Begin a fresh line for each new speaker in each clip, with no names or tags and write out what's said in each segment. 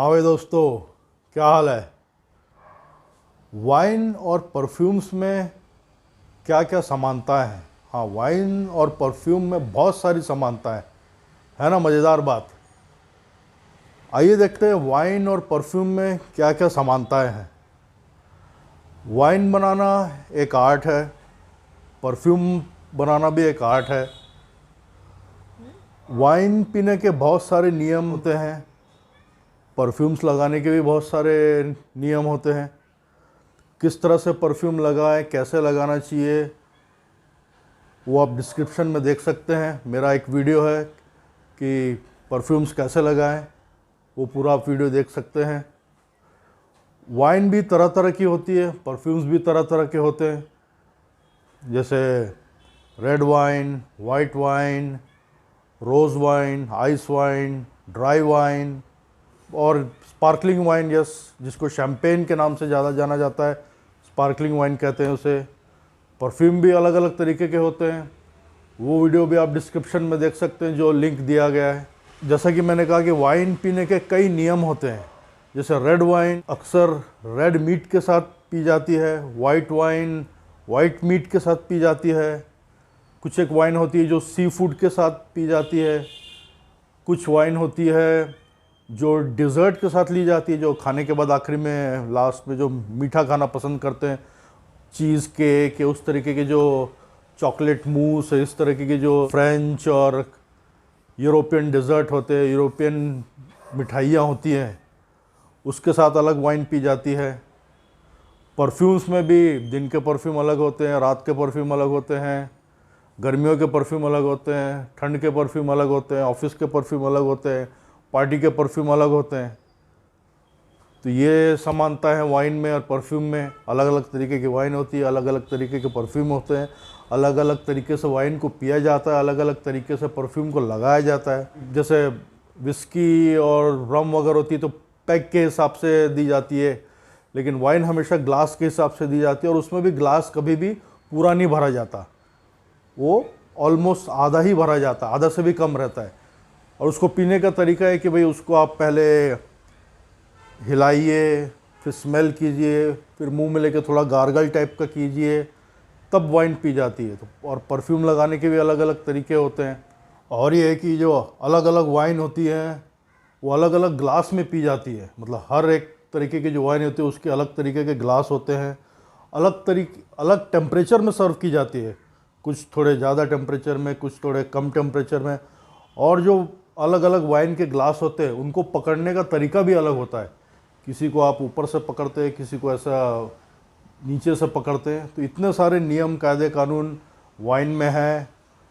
हाँ भाई दोस्तों, क्या हाल है। वाइन और परफ्यूम्स में क्या क्या समानता है। हाँ, वाइन और परफ्यूम में बहुत सारी समानता है ना। मज़ेदार बात। आइए देखते हैं वाइन और परफ्यूम में क्या क्या समानताएं हैं। वाइन बनाना एक आर्ट है, परफ्यूम बनाना भी एक आर्ट है। वाइन पीने के बहुत सारे नियम होते हैं, परफ्यूम्स लगाने के भी बहुत सारे नियम होते हैं। किस तरह से परफ्यूम लगाएं, कैसे लगाना चाहिए, वो आप डिस्क्रिप्शन में देख सकते हैं। मेरा एक वीडियो है कि परफ्यूम्स कैसे लगाएं, वो पूरा आप वीडियो देख सकते हैं। वाइन भी तरह तरह की होती है, परफ्यूम्स भी तरह तरह के होते हैं, जैसे red wine, white wine, rose wine, ice wine, dry wine और स्पार्कलिंग वाइन, जिसको शैम्पेन के नाम से ज़्यादा जाना जाता है, स्पार्कलिंग वाइन कहते हैं उसे। परफ्यूम भी अलग अलग तरीके के होते हैं, वो वीडियो भी आप डिस्क्रिप्शन में देख सकते हैं, जो लिंक दिया गया है। जैसा कि मैंने कहा कि वाइन पीने के कई नियम होते हैं। जैसे रेड वाइन अक्सर रेड मीट के साथ पी जाती है, वाइट वाइन वाइट मीट के साथ पी जाती है, कुछ एक वाइन होती है जो सी फूड के साथ पी जाती है, कुछ वाइन होती है जो डिज़र्ट के साथ ली जाती है, जो खाने के बाद आखिरी में लास्ट में जो मीठा खाना पसंद करते हैं, चीज़ केक या उस तरीके के जो चॉकलेट मूस है, इस तरीके के जो फ्रेंच और यूरोपियन डिज़र्ट होते हैं, यूरोपियन मिठाइयाँ होती हैं, उसके साथ अलग वाइन पी जाती है। परफ्यूम्स में भी दिन के परफ्यूम अलग होते हैं, रात के परफ्यूम अलग होते हैं, गर्मियों के परफ्यूम अलग होते हैं, ठंड के परफ्यूम अलग होते हैं, ऑफिस के परफ्यूम अलग होते हैं, पार्टी के परफ्यूम अलग होते हैं। तो ये समानता है वाइन में और परफ्यूम में। अलग अलग तरीके की वाइन होती है, अलग अलग तरीके के परफ्यूम होते हैं, अलग अलग तरीके से वाइन को पिया जाता है, अलग अलग तरीके से परफ्यूम को लगाया जाता है। जैसे विस्की और रम वगैरह होती है तो पैक के हिसाब से दी जाती है, लेकिन वाइन हमेशा ग्लास के हिसाब से दी जाती है, और उसमें भी ग्लास कभी भी पूरा नहीं भरा जाता, वो ऑलमोस्ट आधा ही भरा जाता है, आधा से भी कम रहता है। और उसको पीने का तरीका है कि भाई उसको आप पहले हिलाइए, फिर स्मेल कीजिए, फिर मुंह में लेके थोड़ा गार्गल टाइप का कीजिए, तब वाइन पी जाती है। तो और परफ्यूम लगाने के भी अलग अलग तरीके होते हैं। और ये है कि जो अलग अलग वाइन होती है वो अलग अलग ग्लास में पी जाती है, मतलब हर एक तरीके की जो वाइन होती है उसके अलग तरीके के ग्लास होते हैं, अलग टेम्परेचर में सर्व की जाती है, कुछ थोड़े ज़्यादा टेम्परेचर में, कुछ थोड़े कम टेम्परेचर में। और जो अलग अलग वाइन के ग्लास होते हैं उनको पकड़ने का तरीका भी अलग होता है। किसी को आप ऊपर से पकड़ते हैं, किसी को ऐसा नीचे से पकड़ते हैं। तो इतने सारे नियम कायदे कानून वाइन में हैं,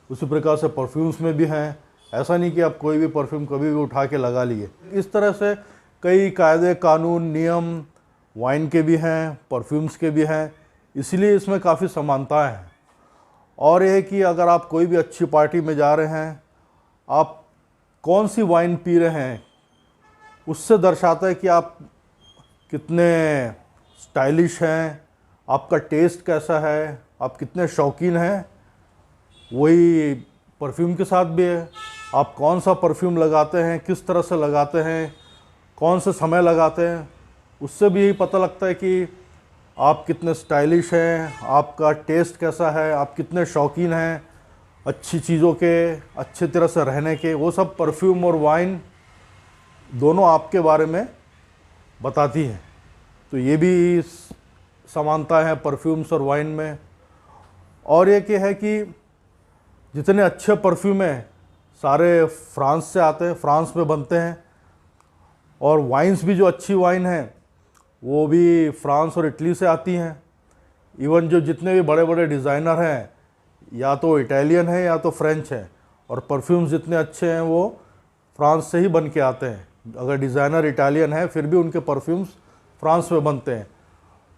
उसी प्रकार से परफ्यूम्स में भी हैं। ऐसा नहीं कि आप कोई भी परफ्यूम कभी भी उठा के लगा लिए। इस तरह से कई कायदे कानून नियम वाइन के भी हैं, परफ्यूम्स के भी हैं, इसलिए इसमें काफ़ी समानताएं हैं। और ये कि अगर आप कोई भी अच्छी पार्टी में जा रहे हैं, आप कौन सी वाइन पी रहे हैं उससे दर्शाता है कि आप कितने स्टाइलिश हैं, आपका टेस्ट कैसा है, आप कितने शौकीन हैं। वही परफ्यूम के साथ भी है, आप कौन सा परफ्यूम लगाते हैं, किस तरह से लगाते हैं, कौन से समय लगाते हैं, उससे भी यही पता लगता है कि आप कितने स्टाइलिश हैं, आपका टेस्ट कैसा है, आप कितने शौकीन हैं अच्छी चीज़ों के, अच्छी तरह से रहने के। वो सब परफ्यूम और वाइन दोनों आपके बारे में बताती हैं। तो ये भी समानता है परफ्यूम्स और वाइन में। और ये कि है कि जितने अच्छे परफ्यूम हैं सारे फ्रांस से आते हैं, फ्रांस में बनते हैं। और वाइन्स भी जो अच्छी वाइन हैं वो भी फ्रांस और इटली से आती हैं। इवन जो जितने भी बड़े बड़े डिज़ाइनर हैं या तो इटालियन हैं या तो फ्रेंच हैं, और परफ्यूम्स जितने अच्छे हैं वो फ्रांस से ही बन के आते हैं। अगर डिज़ाइनर इटालियन है फिर भी उनके परफ्यूम्स फ्रांस में बनते हैं।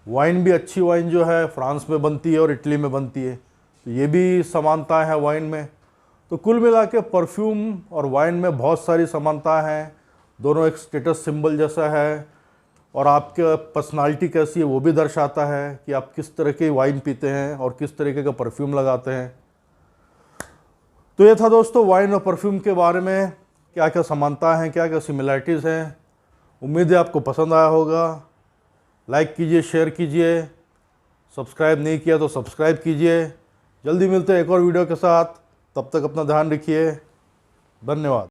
वाइन भी अच्छी वाइन जो है फ्रांस में बनती है और इटली में बनती है। तो ये भी समानता है वाइन में। तो कुल मिला के परफ्यूम और वाइन में बहुत सारी समानता हैं। दोनों एक स्टेटस सिंबल जैसा है, और आपके पर्सनालिटी कैसी है वो भी दर्शाता है कि आप किस तरह की वाइन पीते हैं और किस तरीके का परफ्यूम लगाते हैं। तो ये था दोस्तों वाइन और परफ्यूम के बारे में क्या क्या समानता हैं, क्या क्या सिमिलरिटीज़ हैं, उम्मीद है आपको पसंद आया होगा। लाइक कीजिए, शेयर कीजिए, सब्सक्राइब नहीं किया तो सब्सक्राइब कीजिए। जल्दी मिलते हैं एक और वीडियो के साथ, तब तक अपना ध्यान रखिए। धन्यवाद।